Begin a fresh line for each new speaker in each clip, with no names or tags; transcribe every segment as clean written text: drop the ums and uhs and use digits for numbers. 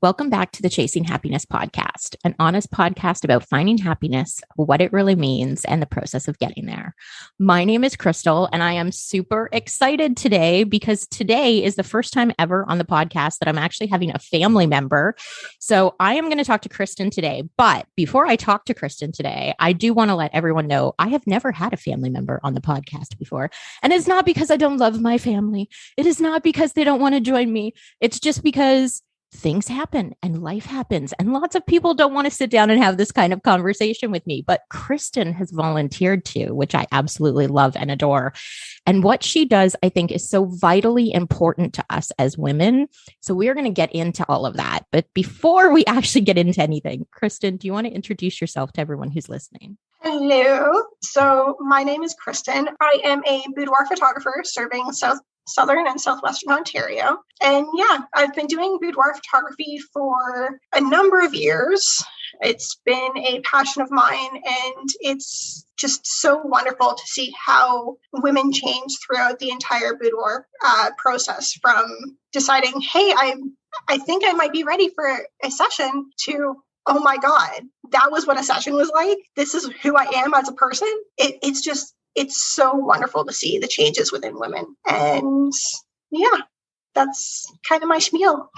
Welcome back to the Chasing Happiness podcast, an honest podcast about finding happiness, what it really means, and the process of getting there. My name is Crystal, and I am super excited today because today is the first time ever on the podcast that I'm actually having a family member. So I am going to talk to Kristen today. But before I talk to Kristen today, I do want to let everyone know I have never had a family member on the podcast before. And it's not because I don't love my family. It is not because they don't want to join me. It's just because things happen and life happens and lots of people don't want to sit down and have this kind of conversation with me, but Kristen has volunteered to, which I absolutely love and adore. And what she does, I think, is so vitally important to us as women. So we're going to get into all of that. But before we actually get into anything, Kristen, do you want to introduce yourself to everyone who's listening?
Hello. So my name is Kristen. I am a boudoir photographer serving Southern and Southwestern Ontario. And yeah, I've been doing boudoir photography for a number of years. It's been a passion of mine, and it's just so wonderful to see how women change throughout the entire boudoir process, from deciding, hey, I think I might be ready for a session, to, oh my God, that was what a session was like. This is who I am as a person. It's so wonderful to see the changes within women. And yeah, that's kind of my spiel.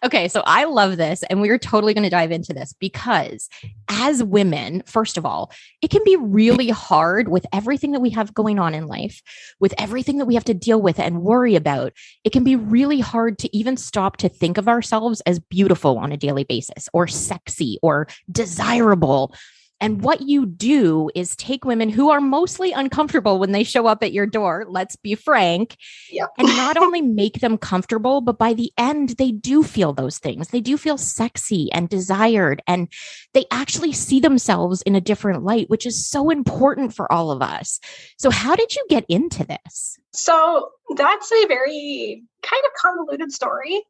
Okay, so I love this. And we're totally going to dive into this because as women, first of all, it can be really hard with everything that we have going on in life, with everything that we have to deal with and worry about. It can be really hard to even stop to think of ourselves as beautiful on a daily basis, or sexy, or desirable. And what you do is take women who are mostly uncomfortable when they show up at your door, let's be frank,
yep.
And not only make them comfortable, but by the end, they do feel those things. They do feel sexy and desired, and they actually see themselves in a different light, which is so important for all of us. So how did you get into this?
So that's a very kind of convoluted story.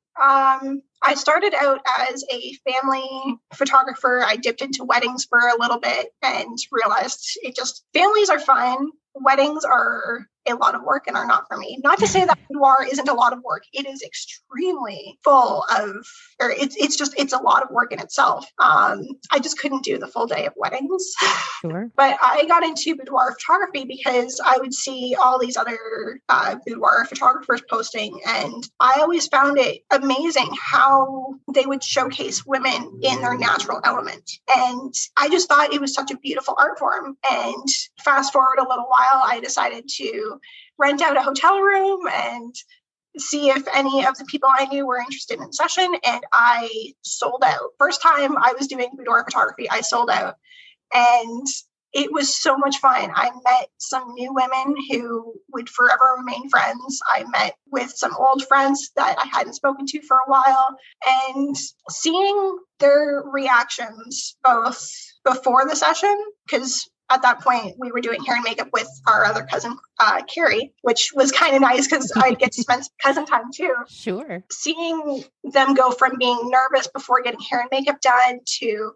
I started out as a family photographer. I dipped into weddings for a little bit and realized families are fun. Weddings are a lot of work and are not for me. Not to say that boudoir isn't a lot of work. It is extremely full of, it's a lot of work in itself. I just couldn't do the full day of weddings.
Sure.
But I got into boudoir photography because I would see all these other boudoir photographers posting, and I always found it amazing how they would showcase women in their natural element. And I just thought it was such a beautiful art form. And fast forward a little while, I decided to rent out a hotel room and see if any of the people I knew were interested in session. And I sold out. First time I was doing boudoir photography, I sold out. And it was so much fun. I met some new women who would forever remain friends. I met with some old friends that I hadn't spoken to for a while, and seeing their reactions both before the session, because at that point, we were doing hair and makeup with our other cousin, Carrie, which was kind of nice because I'd get to spend cousin time too.
Sure.
Seeing them go from being nervous before getting hair and makeup done to,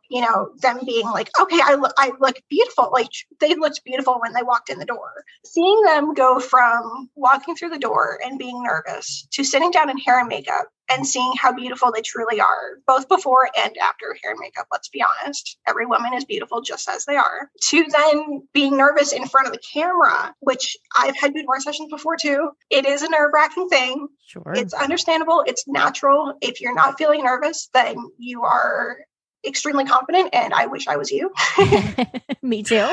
them being like, okay, I look beautiful. Like, they looked beautiful when they walked in the door. Seeing them go from walking through the door and being nervous to sitting down in hair and makeup and seeing how beautiful they truly are, both before and after hair and makeup. Let's be honest. Every woman is beautiful just as they are. To then being nervous in front of the camera, which I've had boudoir sessions before too. It is a nerve-wracking thing.
Sure.
It's understandable. It's natural. If you're not feeling nervous, then you are extremely confident, and I wish I was you.
Me too.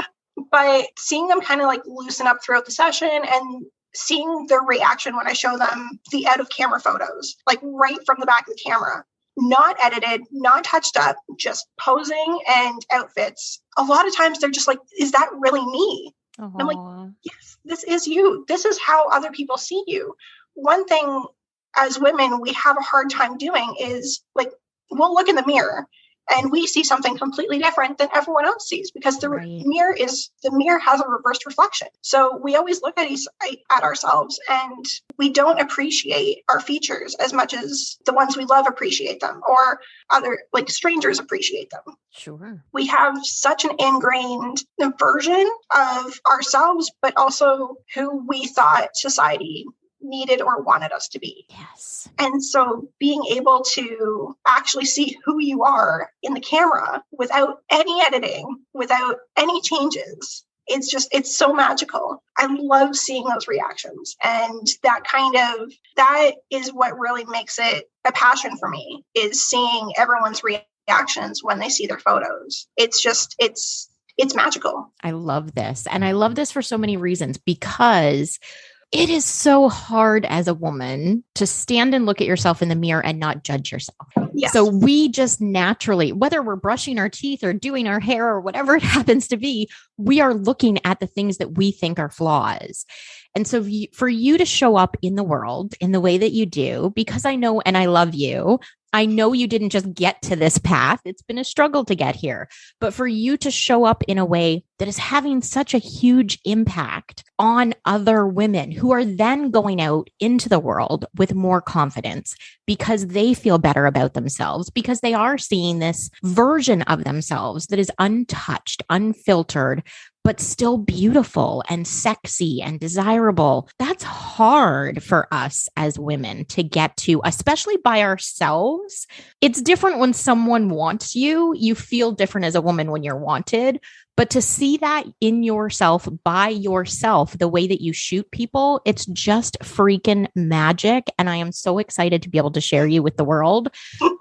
But seeing them kind of like loosen up throughout the session, and seeing their reaction when I show them the out of camera photos, like right from the back of the camera, not edited, not touched up, just posing and outfits. A lot of times they're just like, is that really me? I'm like, yes, this is you. This is how other people see you. One thing as women we have a hard time doing is, like, we'll look in the mirror and we see something completely different than everyone else sees, because the mirror has a reversed reflection. So we always look at ourselves, and we don't appreciate our features as much as the ones we love appreciate them, or other, like, strangers appreciate them.
Sure. We
have such an ingrained version of ourselves, but also who we thought society needed or wanted us to be.
Yes.
And so being able to actually see who you are in the camera without any editing, without any changes, it's so magical. I love seeing those reactions. And that is what really makes it a passion for me, is seeing everyone's reactions when they see their photos. It's magical.
I love this. And I love this for so many reasons, because it is so hard as a woman to stand and look at yourself in the mirror and not judge yourself.
Yes.
So we just naturally, whether we're brushing our teeth or doing our hair or whatever it happens to be, we are looking at the things that we think are flaws. And so for you to show up in the world in the way that you do, because I know, and I love you, I know you didn't just get to this path. It's been a struggle to get here, but for you to show up in a way that is having such a huge impact on other women who are then going out into the world with more confidence because they feel better about themselves, because they are seeing this version of themselves that is untouched, unfiltered, but still beautiful and sexy and desirable. That's hard for us as women to get to, especially by ourselves. It's different when someone wants you. You feel different as a woman when you're wanted. But to see that in yourself, by yourself, the way that you shoot people, it's just freaking magic. And I am so excited to be able to share you with the world,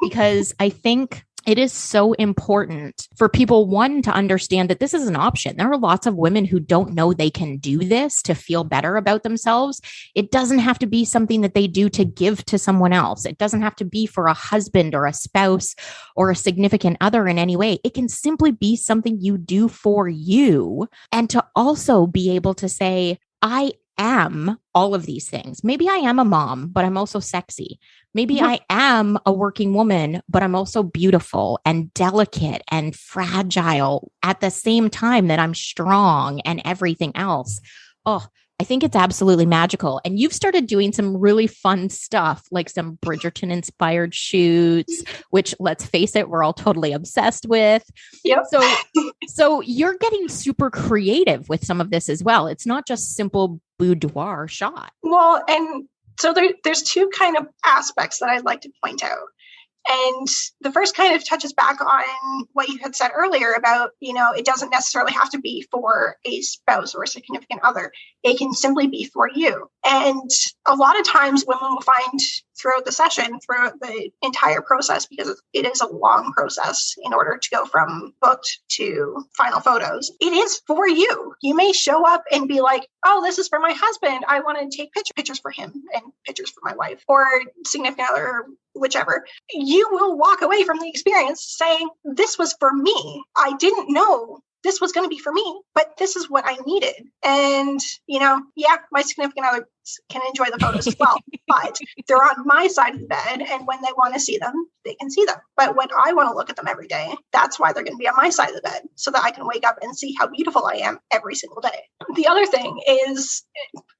because I think it is so important for people, one, to understand that this is an option. There are lots of women who don't know they can do this to feel better about themselves. It doesn't have to be something that they do to give to someone else. It doesn't have to be for a husband or a spouse or a significant other in any way. It can simply be something you do for you, and to also be able to say, I am all of these things. Maybe I am a mom, but I'm also sexy. Maybe I am a working woman, but I'm also beautiful and delicate and fragile at the same time that I'm strong and everything else. Oh, I think it's absolutely magical. And you've started doing some really fun stuff, like some Bridgerton inspired shoots, which, let's face it, we're all totally obsessed with.
Yep.
So you're getting super creative with some of this as well. It's not just simple boudoir shot.
Well, and so there's two kind of aspects that I'd like to point out. And the first kind of touches back on what you had said earlier about, it doesn't necessarily have to be for a spouse or a significant other. It can simply be for you. And a lot of times women will find throughout the session, throughout the entire process, because it is a long process in order to go from booked to final photos, it is for you. You may show up and be like, oh, this is for my husband. I want to take pictures for him and pictures for my wife or significant other, or whichever. You will walk away from the experience saying, this was for me. I didn't know this was going to be for me, but this is what I needed. And, my significant other can enjoy the photos as well, but they're on my side of the bed. And when they want to see them, they can see them. But when I want to look at them every day, that's why they're going to be on my side of the bed, so that I can wake up and see how beautiful I am every single day. The other thing is,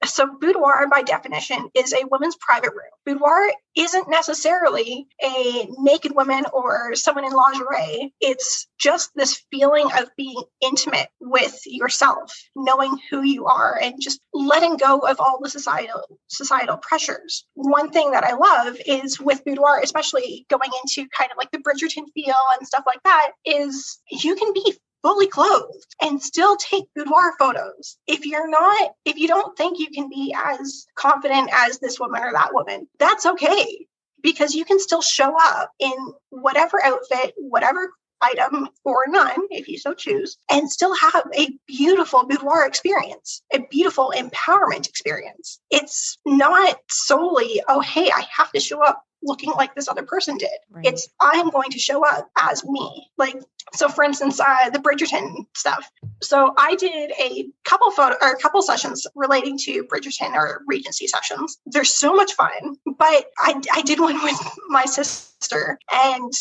so boudoir by definition is a woman's private room. Boudoir isn't necessarily a naked woman or someone in lingerie. It's just this feeling of being intimate with yourself, knowing who you are, and just letting go of all the societal pressures. One thing that I love is with boudoir, especially going into kind of like the Bridgerton feel and stuff like that, is you can be fully clothed and still take boudoir photos. If you don't think you can be as confident as this woman or that woman, that's okay, because you can still show up in whatever outfit, whatever item, or none, if you so choose, and still have a beautiful boudoir experience, a beautiful empowerment experience. It's not solely, oh, hey, I have to show up looking like this other person did. Right. It's, I am going to show up as me. Like, so for instance, the Bridgerton stuff. So I did a couple sessions relating to Bridgerton or Regency sessions. They're so much fun, but I did one with my sister, and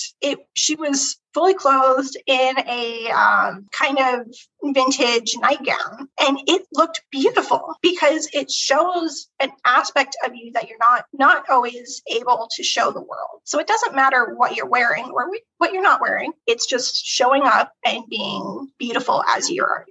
she was fully clothed in a kind of vintage nightgown. And it looked beautiful because it shows an aspect of you that you're not always able to show the world. So it doesn't matter what you're wearing or what you're not wearing. It's just showing up and being beautiful as you are.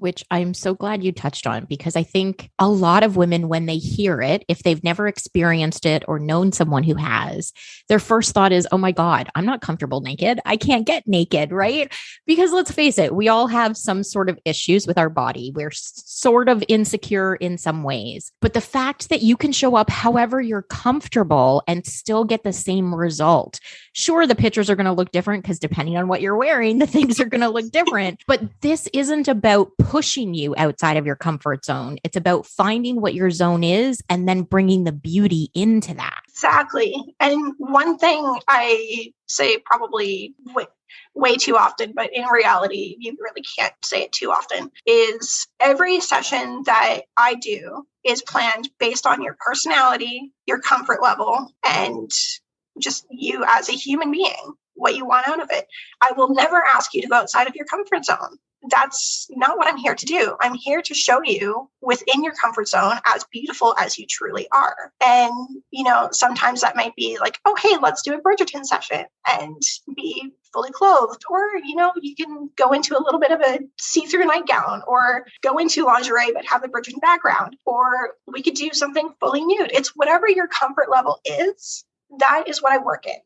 which I'm so glad you touched on, because I think a lot of women, when they hear it, if they've never experienced it or known someone who has, their first thought is, oh my God, I'm not comfortable naked. I can't get naked, right? Because let's face it, we all have some sort of issues with our body. We're sort of insecure in some ways. But the fact that you can show up however you're comfortable and still get the same result. Sure, the pictures are going to look different because depending on what you're wearing, the things are going to look different. But this isn't about pushing you outside of your comfort zone. It's about finding what your zone is and then bringing the beauty into that.
Exactly. And one thing I say probably way too often, but in reality, you really can't say it too often, is every session that I do is planned based on your personality, your comfort level, and just you as a human being, what you want out of it. I will never ask you to go outside of your comfort zone. That's not what I'm here to do. I'm here to show you within your comfort zone as beautiful as you truly are. And, sometimes that might be like, oh, hey, let's do a Bridgerton session and be fully clothed. Or, you can go into a little bit of a see-through nightgown or go into lingerie, but have the Bridgerton background. Or we could do something fully nude. It's whatever your comfort level is. That is what I work in.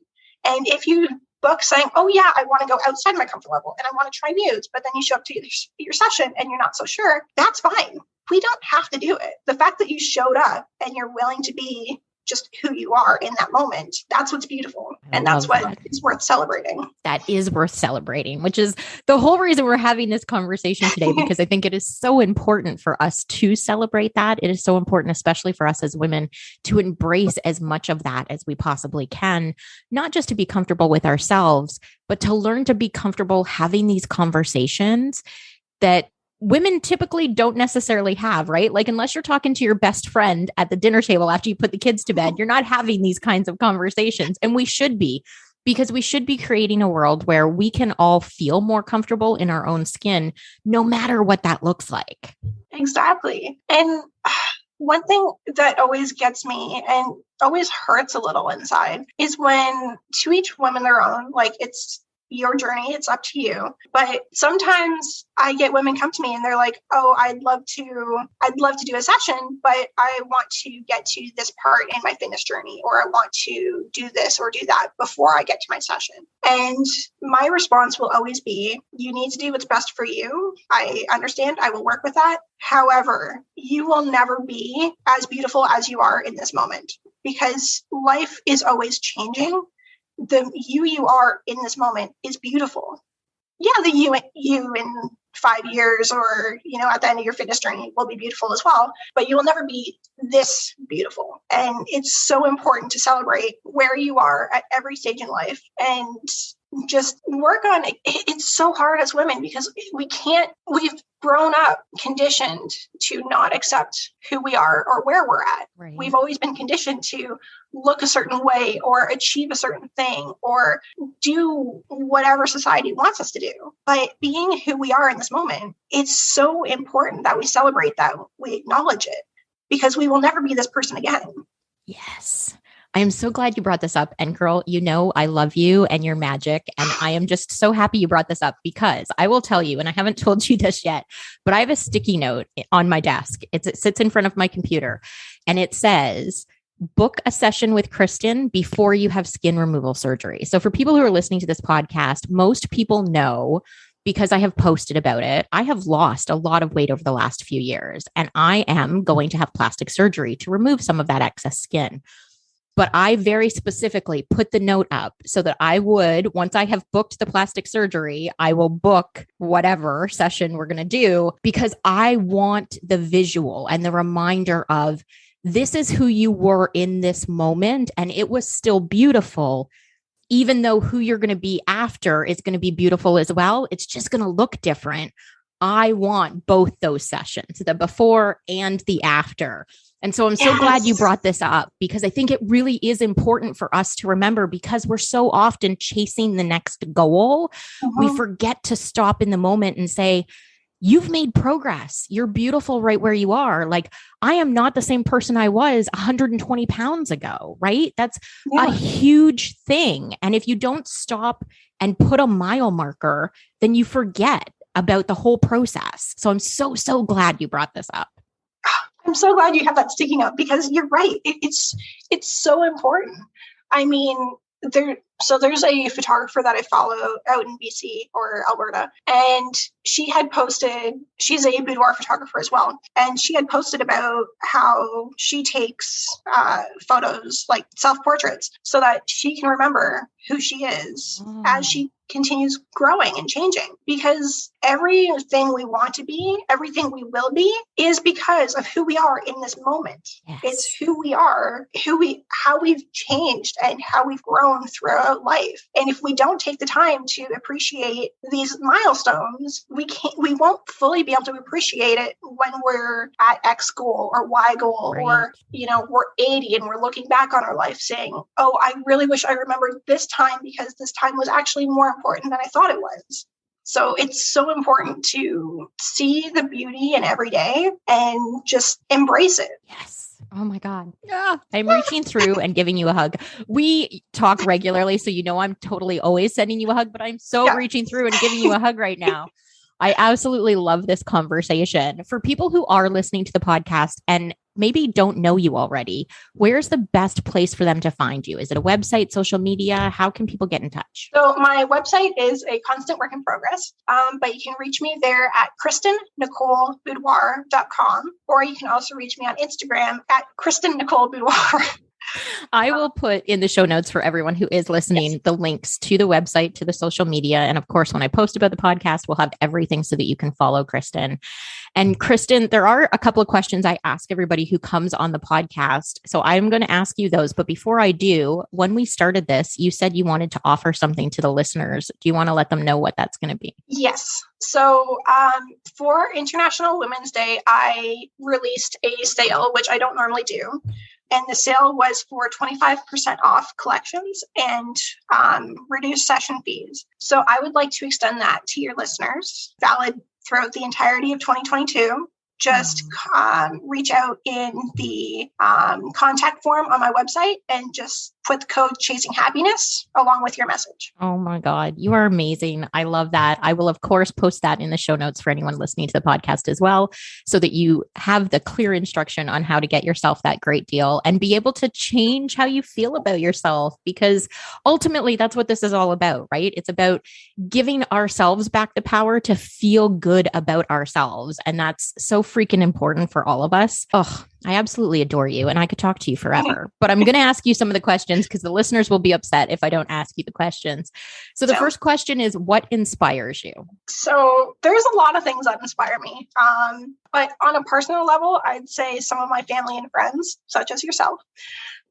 And if you book saying, oh yeah, I want to go outside my comfort level and I want to try nudes, but then you show up to your session and you're not so sure, that's fine. We don't have to do it. The fact that you showed up and you're willing to be just who you are in that moment, that's what's beautiful. And that's what is worth celebrating.
That is worth celebrating, which is the whole reason we're having this conversation today, because I think it is so important for us to celebrate that. It is so important, especially for us as women, to embrace as much of that as we possibly can, not just to be comfortable with ourselves, but to learn to be comfortable having these conversations that women typically don't necessarily have, right? Like, unless you're talking to your best friend at the dinner table after you put the kids to bed, you're not having these kinds of conversations. And we should be, because we should be creating a world where we can all feel more comfortable in our own skin, no matter what that looks like.
Exactly. And one thing that always gets me and always hurts a little inside is when, to each woman their own, like, it's your journey, it's up to you. But sometimes I get women come to me and they're like, oh, I'd love to do a session, but I want to get to this part in my fitness journey, or I want to do this or do that before I get to my session. And my response will always be, you need to do what's best for you. I understand. I will work with that. However, you will never be as beautiful as you are in this moment, because life is always changing. The you are in this moment is beautiful. Yeah, the you in 5 years or, at the end of your fitness journey will be beautiful as well, but you will never be this beautiful. And it's so important to celebrate where you are at every stage in life and just work on it. It's so hard as women because we've grown up conditioned to not accept who we are or where we're at. Right. We've always been conditioned to look a certain way or achieve a certain thing or do whatever society wants us to do. But being who we are in this moment, it's so important that we celebrate that, we acknowledge it, because we will never be this person again.
Yes. I am so glad you brought this up. And girl, I love you and your magic. And I am just so happy you brought this up, because I will tell you, and I haven't told you this yet, but I have a sticky note on my desk. It sits in front of my computer and it says, book a session with Kristen before you have skin removal surgery. So for people who are listening to this podcast, most people know, because I have posted about it, I have lost a lot of weight over the last few years, and I am going to have plastic surgery to remove some of that excess skin. But I very specifically put the note up so that I would, once I have booked the plastic surgery, I will book whatever session we're going to do, because I want the visual and the reminder of, this is who you were in this moment. And it was still beautiful, even though who you're going to be after is going to be beautiful as well. It's just going to look different. I want both those sessions, the before and the after. And so I'm so glad you brought this up, because I think it really is important for us to remember, because we're so often chasing the next goal. We forget to stop in the moment and say, you've made progress. You're beautiful right where you are. Like, I am not the same person I was 120 pounds ago, right? That's a huge thing. And if you don't stop and put a mile marker, then you forget. about the whole process. So I'm so, so glad you brought this up.
I'm so glad you have that sticking out because you're right. It's so important. I mean, there's a photographer that I follow out in BC or Alberta, and she's a boudoir photographer as well. And she had posted about how she takes photos, like self-portraits, so that she can remember who she is as she continues growing and changing. Because everything we want to be, everything we will be, is because of who we are in this moment.
Yes.
It's who we are, how we've changed and how we've grown throughout life. And if we don't take the time to appreciate these milestones, we won't fully be able to appreciate it when we're at X goal or Y goal,
right.
or, we're 80 and we're looking back on our life saying, oh, I really wish I remembered this time because this time was actually more important than I thought it was. So it's so important to see the beauty in every day and just embrace it.
Yes. Oh my God. Yeah. I'm reaching through and giving you a hug. We talk regularly, so I'm totally always sending you a hug, but I'm so reaching through and giving you a hug right now. I absolutely love this conversation. For people who are listening to the podcast and maybe don't know you already, where's the best place for them to find you? Is it a website, social media? How can people get in touch?
So my website is a constant work in progress, but you can reach me there at KristenNicoleBoudoir.com, or you can also reach me on Instagram at KristenNicoleBoudoir.
I will put in the show notes for everyone who is listening, the links to the website, to the social media. And of course, when I post about the podcast, we'll have everything so that you can follow Kristen. And Kristen, there are a couple of questions I ask everybody who comes on the podcast. So I'm going to ask you those. But before I do, when we started this, you said you wanted to offer something to the listeners. Do you want to let them know what that's going to be?
Yes. So for International Women's Day, I released a sale, which I don't normally do. And the sale was for 25% off collections and reduced session fees. So I would like to extend that to your listeners, valid throughout the entirety of 2022. Just reach out in the contact form on my website and just put the code Chasing Happiness along with your message.
Oh my God, you are amazing. I love that. I will, of course, post that in the show notes for anyone listening to the podcast as well, so that you have the clear instruction on how to get yourself that great deal and be able to change how you feel about yourself, because ultimately that's what this is all about, right? It's about giving ourselves back the power to feel good about ourselves. And that's so freaking important for all of us. Oh, I absolutely adore you, and I could talk to you forever, but I'm going to ask you some of the questions because the listeners will be upset if I don't ask you the questions. So the first question is, what inspires you?
So there's a lot of things that inspire me. But on a personal level, I'd say some of my family and friends, such as yourself,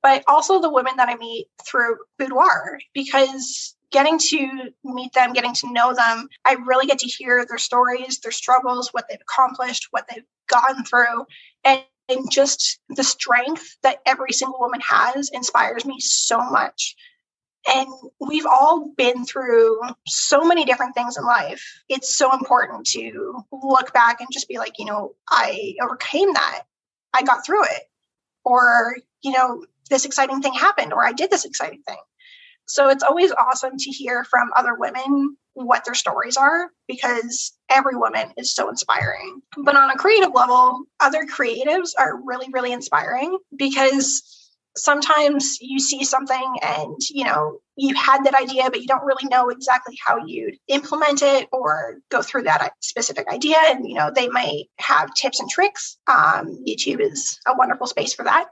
but also the women that I meet through Boudoir, because getting to meet them, getting to know them, I really get to hear their stories, their struggles, what they've accomplished, what they've gone through. And just the strength that every single woman has inspires me so much. And we've all been through so many different things in life. It's so important to look back and just be like, I overcame that. I got through it. Or, this exciting thing happened, or I did this exciting thing. So it's always awesome to hear from other women what their stories are, because every woman is so inspiring. But on a creative level, other creatives are really, really inspiring, because sometimes you see something and, you had that idea, but you don't really know exactly how you'd implement it or go through that specific idea. And, they might have tips and tricks. YouTube is a wonderful space for that.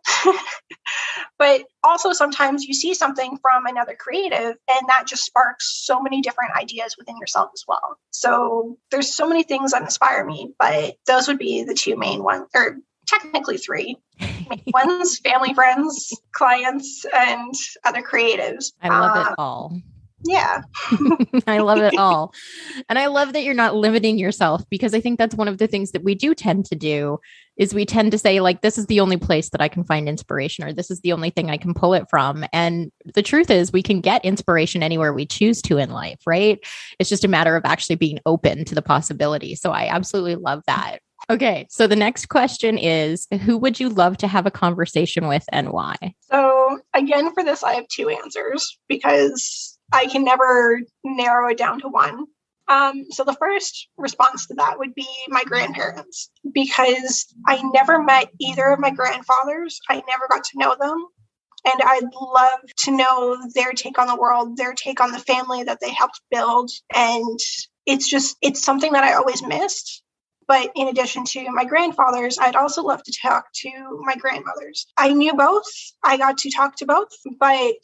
But also sometimes you see something from another creative and that just sparks so many different ideas within yourself as well. So there's so many things that inspire me, but those would be the two main ones, or technically three main ones: family, friends, clients, and other creatives.
I love it all.
Yeah.
I love it all. And I love that you're not limiting yourself, because I think that's one of the things that we do tend to do, is we tend to say, like, this is the only place that I can find inspiration, or this is the only thing I can pull it from. And the truth is, we can get inspiration anywhere we choose to in life, right? It's just a matter of actually being open to the possibility. So I absolutely love that. Okay. So the next question is, who would you love to have a conversation with and why?
So again, for this, I have two answers, because I can never narrow it down to one. So the first response to that would be my grandparents, because I never met either of my grandfathers. I never got to know them. And I'd love to know their take on the world, their take on the family that they helped build. And it's something that I always missed. But in addition to my grandfathers, I'd also love to talk to my grandmothers. I knew both. I got to talk to both, but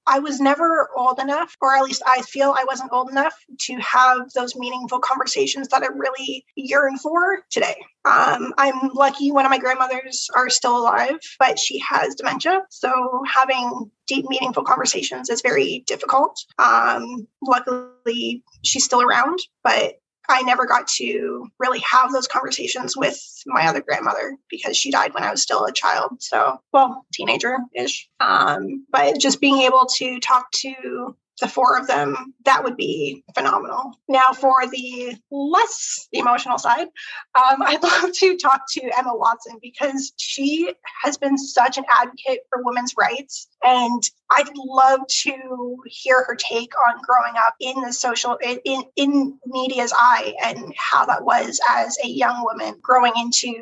I was never old enough, or at least I feel I wasn't old enough to have those meaningful conversations that I really yearn for today. I'm lucky one of my grandmothers are still alive, but she has dementia. So having deep, meaningful conversations is very difficult. Luckily, she's still around, but I never got to really have those conversations with my other grandmother because she died when I was still a child. So, well, teenager-ish. But just being able to talk to the four of them, that would be phenomenal. Now, for the less emotional side, I'd love to talk to Emma Watson because she has been such an advocate for women's rights. And I'd love to hear her take on growing up in the social, in media's eye and how that was as a young woman growing into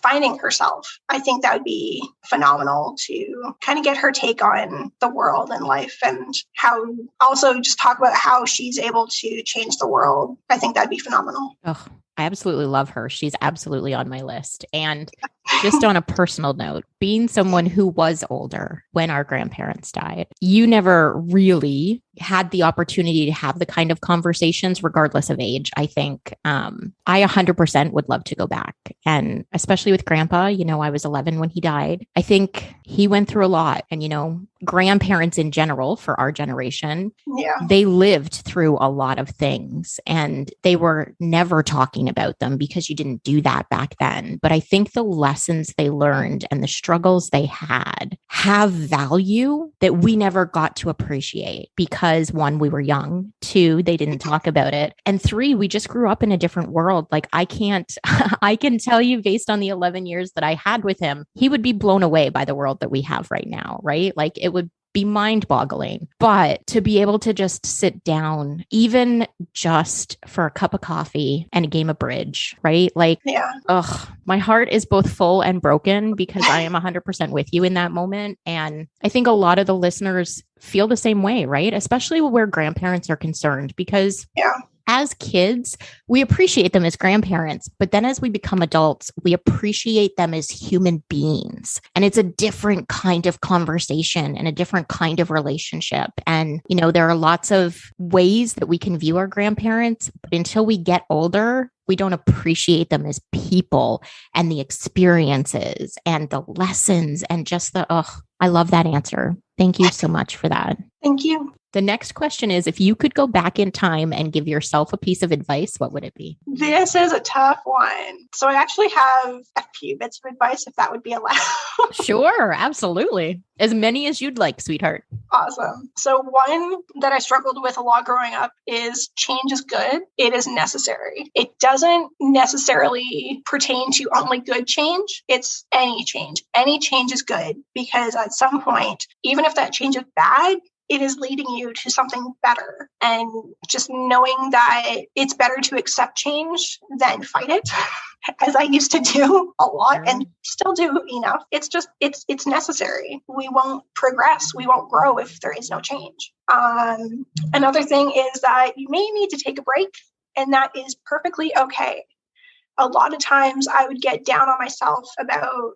finding herself. I think that would be phenomenal to kind of get her take on the world and life, and how also just talk about how she's able to change the world. I think that'd be phenomenal.
Oh, I absolutely love her. She's absolutely on my list. And just on a personal note, being someone who was older when our grandparents died, you never really had the opportunity to have the kind of conversations regardless of age. I think I 100% would love to go back. And especially with grandpa, I was 11 when he died. I think he went through a lot. And, grandparents in general for our generation, they lived through a lot of things and they were never talking about them because you didn't do that back then. But I think the lessons they learned and the struggles they had have value that we never got to appreciate because, one, we were young, two, they didn't talk about it, and three, we just grew up in a different world. Like I can tell you based on the 11 years that I had with him, he would be blown away by the world that we have right now, right? Like it would be mind-boggling. But to be able to just sit down, even just for a cup of coffee and a game of bridge, right? Like, my heart is both full and broken because I am 100% with you in that moment. And I think a lot of the listeners feel the same way, right? Especially where grandparents are concerned, because as kids, we appreciate them as grandparents, but then as we become adults, we appreciate them as human beings. And it's a different kind of conversation and a different kind of relationship. And, there are lots of ways that we can view our grandparents, but until we get older, we don't appreciate them as people and the experiences and the lessons and just I love that answer. Thank you so much for that.
Thank you.
The next question is, if you could go back in time and give yourself a piece of advice, what would it be?
This is a tough one. So I actually have a few bits of advice, if that would be allowed.
Sure, absolutely. As many as you'd like, sweetheart.
Awesome. So one that I struggled with a lot growing up is change is good. It is necessary. It doesn't necessarily pertain to only good change. It's any change. Any change is good because at some point, even if that change is bad, it is leading you to something better. And just knowing that it's better to accept change than fight it, as I used to do a lot and still do enough. It's necessary. We won't progress. We won't grow if there is no change. Another thing is that you may need to take a break, and that is perfectly okay. A lot of times I would get down on myself about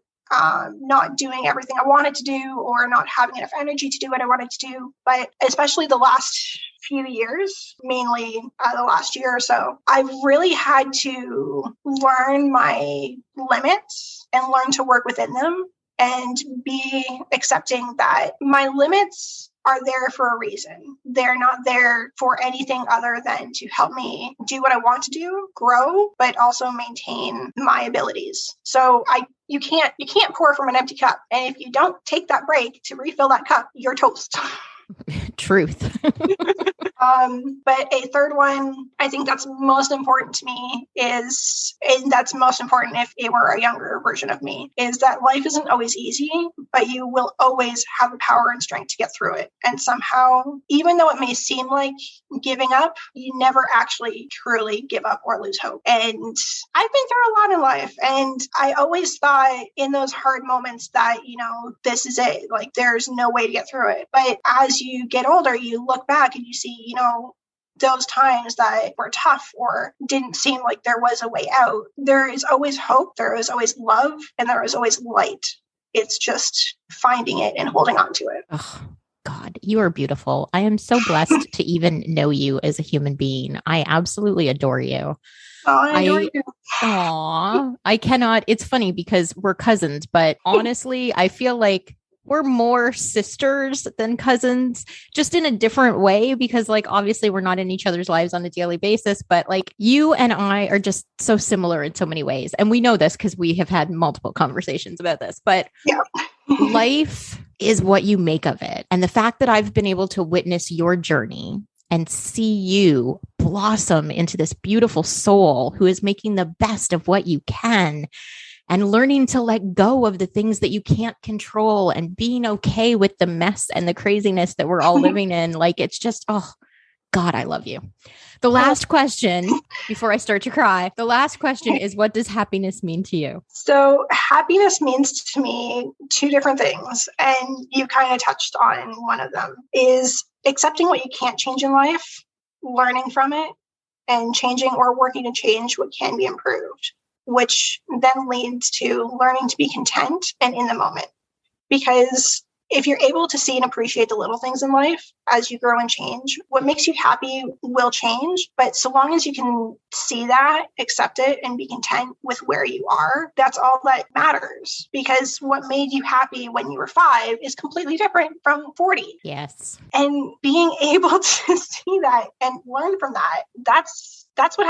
not doing everything I wanted to do or not having enough energy to do what I wanted to do. But especially the last few years, mainly the last year or so, I've really had to learn my limits and learn to work within them and be accepting that my limits are there for a reason. They're not there for anything other than to help me do what I want to do, grow, but also maintain my abilities. So you can't pour from an empty cup. And if you don't take that break to refill that cup, you're toast.
Truth.
But a third one, I think that's most important to me is, and that's most important if it were a younger version of me, is that life isn't always easy, but you will always have the power and strength to get through it. And somehow, even though it may seem like giving up, you never actually truly give up or lose hope. And I've been through a lot in life, and I always thought in those hard moments that, this is it, like there's no way to get through it. But as you get older, you look back and you see, those times that were tough or didn't seem like there was a way out. There is always hope. There is always love, and there is always light. It's just finding it and holding on to it.
Oh, God, you are beautiful. I am so blessed to even know you as a human being. I absolutely adore you.
Oh, I adore you.
Aw, I cannot. It's funny because we're cousins, but honestly, I feel like we're more sisters than cousins, just in a different way, because obviously we're not in each other's lives on a daily basis, but you and I are just so similar in so many ways. And we know this because we have had multiple conversations about this, but
yeah.
Life is what you make of it. And the fact that I've been able to witness your journey and see you blossom into this beautiful soul who is making the best of what you can, and learning to let go of the things that you can't control and being okay with the mess and the craziness that we're all living in. It's just, oh God, I love you. The last question before I start to cry, the last question is, what does happiness mean to you?
So happiness means to me two different things. And you kind of touched on one of them, is accepting what you can't change in life, learning from it, and changing or working to change what can be improved, which then leads to learning to be content and in the moment. Because if you're able to see and appreciate the little things in life as you grow and change, what makes you happy will change. But so long as you can see that, accept it, and be content with where you are, that's all that matters. Because what made you happy when you were 5 is completely different from 40.
Yes.
And being able to see that and learn from that, that's what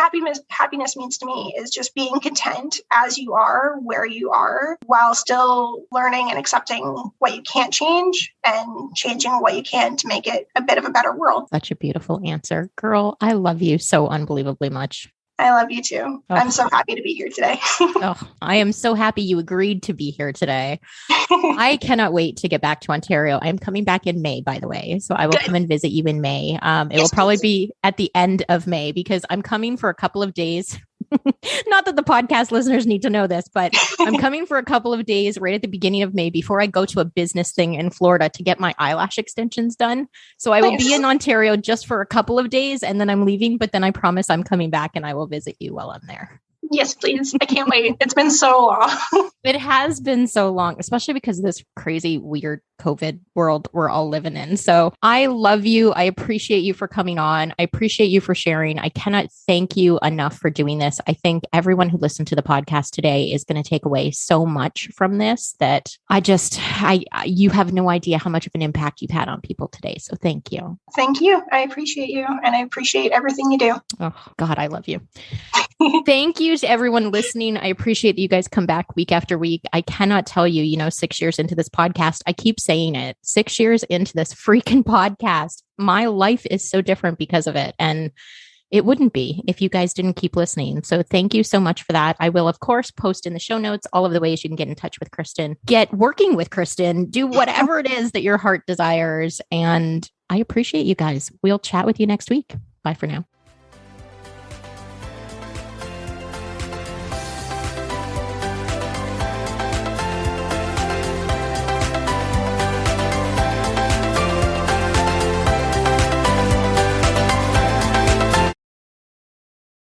happiness means to me, is just being content as you are, where you are, while still learning and accepting what you can't change and changing what you can to make it a bit of a better world.
Such a beautiful answer. Girl, I love you so unbelievably much.
I love you too. Oh. I'm so happy to be here today.
Oh, I am so happy you agreed to be here today. I cannot wait to get back to Ontario. I'm coming back in May, by the way. So I will come and visit you in May. It will probably be at the end of May, because I'm coming for a couple of days. Not that the podcast listeners need to know this, but I'm coming for a couple of days right at the beginning of May before I go to a business thing in Florida to get my eyelash extensions done. So I will be in Ontario just for a couple of days, and then I'm leaving, but then I promise I'm coming back and I will visit you while I'm there.
Yes, please. I can't wait. It's been so long.
It has been so long, especially because of this crazy, weird COVID world we're all living in. So I love you. I appreciate you for coming on. I appreciate you for sharing. I cannot thank you enough for doing this. I think everyone who listened to the podcast today is going to take away so much from this that you have no idea how much of an impact you've had on people today. So thank you.
Thank you. I appreciate you. And I appreciate everything you do.
Oh, God, I love you. Thank you to everyone listening. I appreciate that you guys come back week after week. I cannot tell you, 6 years into this podcast, I keep saying it, 6 years into this freaking podcast, my life is so different because of it. And it wouldn't be if you guys didn't keep listening. So thank you so much for that. I will, of course, post in the show notes all of the ways you can get in touch with Kristen, get working with Kristen, do whatever it is that your heart desires. And I appreciate you guys. We'll chat with you next week. Bye for now.